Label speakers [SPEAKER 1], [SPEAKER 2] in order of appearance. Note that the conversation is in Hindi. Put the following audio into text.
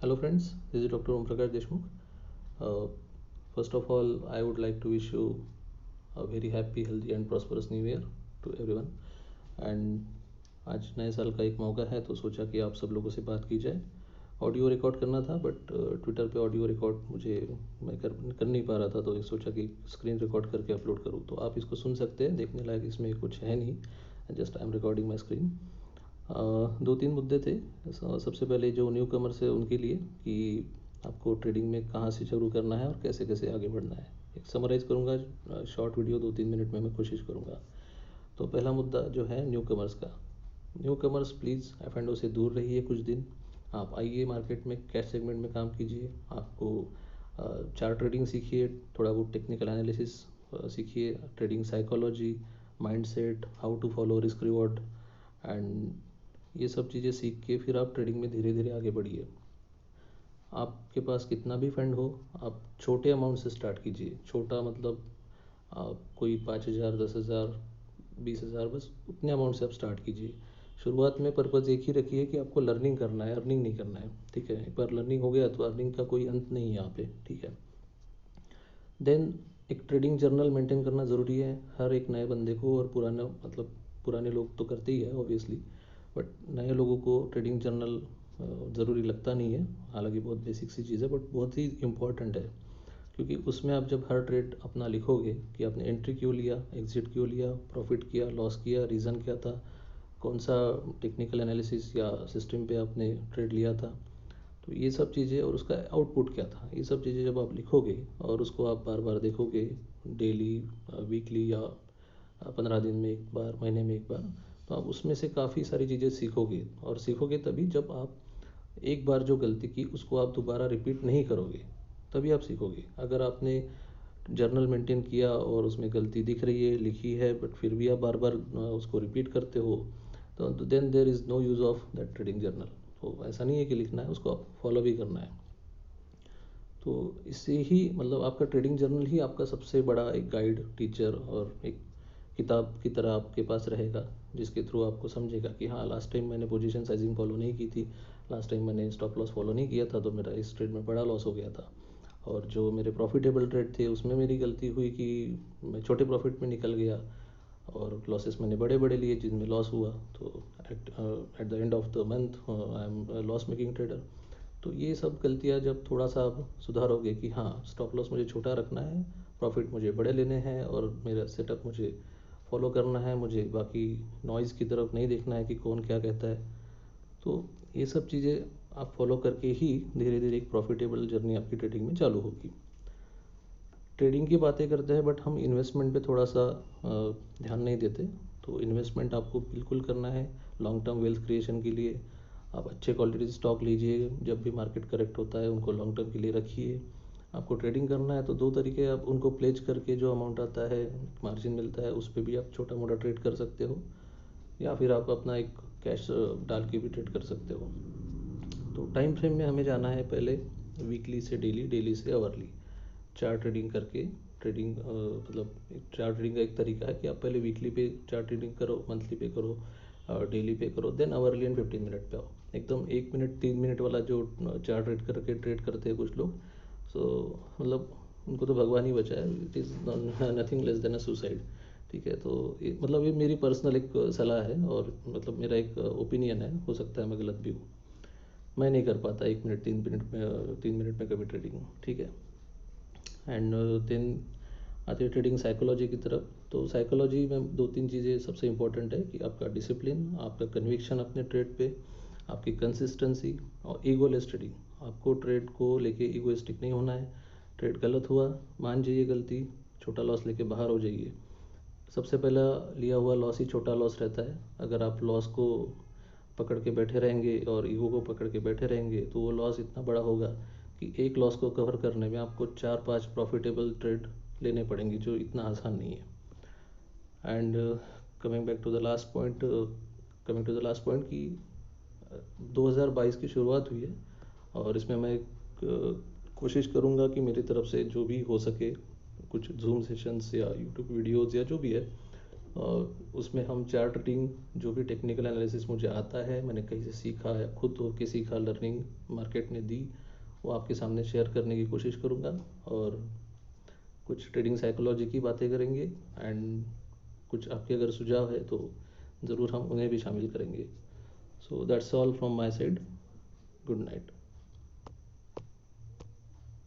[SPEAKER 1] Hello friends, this is Dr. Om Prakash Deshmukh. Uh, First of all, I would like to wish you a very happy, healthy and prosperous new year to everyone. And आज नए साल का एक मौका है तो सोचा कि आप सब लोगों से बात की जाए। ऑडियो रिकॉर्ड करना था बट ट्विटर पे ऑडियो रिकॉर्ड मैं कर नहीं पा रहा था, तो सोचा कि स्क्रीन रिकॉर्ड करके अपलोड करूँ, तो आप इसको सुन सकते हैं। देखने लायक इसमें कुछ है नहीं, just I am recording my screen. दो तीन मुद्दे थे। सबसे पहले जो न्यू कमर्स है उनके लिए कि आपको ट्रेडिंग में कहाँ से शुरू करना है और कैसे कैसे आगे बढ़ना है, एक समराइज़ करूँगा। शॉर्ट वीडियो 2-3 मिनट में मैं कोशिश करूँगा। तो पहला मुद्दा जो है न्यू कमर्स का। न्यू कमर्स प्लीज़ एफ से दूर रहिए कुछ दिन। आप आइए मार्केट में, कैश सेगमेंट में काम कीजिए। आपको चार्ट ट्रेडिंग सीखिए, थोड़ा बहुत टेक्निकल एनालिसिस सीखिए, trading psychology, mindset, how to follow risk reward and ये सब चीज़ें सीख के फिर आप ट्रेडिंग में धीरे धीरे आगे बढ़िए। आपके पास कितना भी फंड हो, आप छोटे अमाउंट से स्टार्ट कीजिए। छोटा मतलब आप कोई 5,000, 10,000, 20,000, बस उतने अमाउंट से आप स्टार्ट कीजिए। शुरुआत में पर्पज़ एक ही रखिए कि आपको लर्निंग करना है, अर्निंग नहीं करना है। ठीक है, एक बार लर्निंग हो गया तो अर्निंग का कोई अंत नहीं है यहाँ पे। ठीक है। देन एक ट्रेडिंग जर्नल मेंटेन करना ज़रूरी है हर एक नए बंदे को, और पुराने लोग तो करते ही है ऑब्वियसली, बट नए लोगों को ट्रेडिंग जर्नल ज़रूरी लगता नहीं है। हालांकि बहुत बेसिक सी चीज़ है बट बहुत ही इम्पॉर्टेंट है, क्योंकि उसमें आप जब हर ट्रेड अपना लिखोगे कि आपने एंट्री क्यों लिया, एग्जिट क्यों लिया, प्रॉफिट किया, लॉस किया, रीज़न क्या था, कौन सा टेक्निकल एनालिसिस या सिस्टम पे आपने ट्रेड लिया था, तो ये सब चीज़ें और उसका आउटपुट क्या था, ये सब चीज़ें जब आप लिखोगे और उसको आप बार बार देखोगे, डेली, वीकली या 15 दिन में एक बार, महीने में एक बार, तो आप उसमें से काफ़ी सारी चीज़ें सीखोगे। और सीखोगे तभी जब आप एक बार जो गलती की उसको आप दोबारा रिपीट नहीं करोगे, तभी आप सीखोगे। अगर आपने जर्नल मेंटेन किया और उसमें गलती दिख रही है, लिखी है, बट फिर भी आप बार बार उसको रिपीट करते हो, तो then there is no use of that trading journal. तो ऐसा नहीं है कि लिखना है, उसको आप फॉलो भी करना है। तो इससे ही मतलब आपका ट्रेडिंग जर्नल ही आपका सबसे बड़ा एक गाइड, टीचर और एक किताब की तरह आपके पास रहेगा, जिसके थ्रू आपको समझेगा कि हाँ, लास्ट टाइम मैंने पोजीशन साइजिंग फॉलो नहीं की थी, लास्ट टाइम मैंने स्टॉप लॉस फॉलो नहीं किया था, तो मेरा इस ट्रेड में बड़ा लॉस हो गया था। और जो मेरे प्रॉफिटेबल ट्रेड थे उसमें मेरी गलती हुई कि मैं छोटे प्रॉफिट में निकल गया, और लॉसेस मैंने बड़े बड़े लिए जिनमें लॉस हुआ। तो at the end of the month I am loss making trader. तो ये सब गलतियाँ जब थोड़ा सा आप सुधारोगे कि हाँ, स्टॉप लॉस मुझे छोटा रखना है, प्रॉफिट मुझे बड़े लेने हैं, और मेरा सेटअप मुझे फॉलो करना है, मुझे बाकी नॉइज़ की तरफ नहीं देखना है कि कौन क्या कहता है, तो ये सब चीज़ें आप फॉलो करके ही धीरे धीरे एक प्रॉफिटेबल जर्नी आपकी ट्रेडिंग में चालू होगी। ट्रेडिंग की बातें करते हैं बट हम इन्वेस्टमेंट पे थोड़ा सा ध्यान नहीं देते। तो इन्वेस्टमेंट आपको बिल्कुल करना है लॉन्ग टर्म वेल्थ क्रिएशन के लिए। आप अच्छे क्वालिटी स्टॉक लीजिए, जब भी मार्केट करेक्ट होता है उनको लॉन्ग टर्म के लिए रखिए। आपको ट्रेडिंग करना है तो दो तरीके, आप उनको प्लेज करके जो अमाउंट आता है, मार्जिन मिलता है, उस पर भी आप छोटा मोटा ट्रेड कर सकते हो, या फिर आप अपना एक कैश डाल के भी ट्रेड कर सकते हो। तो टाइम फ्रेम में हमें जाना है पहले वीकली से डेली, डेली से आवरली, चार्ट ट्रेडिंग करके। ट्रेडिंग मतलब चार्ट ट्रेडिंग का एक तरीका है कि आप पहले वीकली पे चार्ट ट्रेडिंग करो, मंथली पे करो, डेली पे करो, देन आवरली एंड 15 मिनट पे आओ। एकदम 1 मिनट 3 मिनट वाला जो चार्ट ट्रेड करते हैं कुछ लोग, सो मतलब उनको तो भगवान ही बचाए, it is nothing less than a suicide. ठीक है, तो मतलब ये मेरी पर्सनल एक सलाह है, और मतलब मेरा एक ओपिनियन है, हो सकता है मैं गलत भी हूँ। मैं नहीं कर पाता 1 मिनट 3 मिनट में कभी ट्रेडिंग। ठीक है। एंड देन आते हैं ट्रेडिंग साइकोलॉजी की तरफ। तो साइकोलॉजी में दो तीन चीज़ें सबसे इंपॉर्टेंट है कि आपका डिसिप्लिन, आपका कन्विक्शन अपने ट्रेड पे, आपकी कंसिस्टेंसी, और ईगोलेस ट्रेडिंग। आपको ट्रेड को लेके ईगोइस्टिक नहीं होना है। ट्रेड गलत हुआ, मान जाइए गलती, छोटा लॉस लेके बाहर हो जाइए। सबसे पहला लिया हुआ लॉस ही छोटा लॉस रहता है। अगर आप लॉस को पकड़ के बैठे रहेंगे और ईगो को पकड़ के बैठे रहेंगे तो वो लॉस इतना बड़ा होगा कि एक लॉस को कवर करने में आपको 4-5 प्रॉफिटेबल ट्रेड लेने पड़ेंगे, जो इतना आसान नहीं है। And coming back to the last point, कि 2022 की शुरुआत हुई है, और इसमें मैं कोशिश करूँगा कि मेरी तरफ से जो भी हो सके, कुछ जूम सेशंस या यूट्यूब वीडियोज़ या जो भी है, उसमें हम चार्ट रीडिंग, जो भी टेक्निकल एनालिसिस मुझे आता है, मैंने कहीं से सीखा या खुद होके सीखा, लर्निंग मार्केट ने दी, वो आपके सामने शेयर करने की कोशिश करूँगा। और कुछ ट्रेडिंग साइकोलॉजी की बातें करेंगे एंड कुछ आपके अगर सुझाव है तो ज़रूर हम उन्हें भी शामिल करेंगे। So that's all from my side. Good night.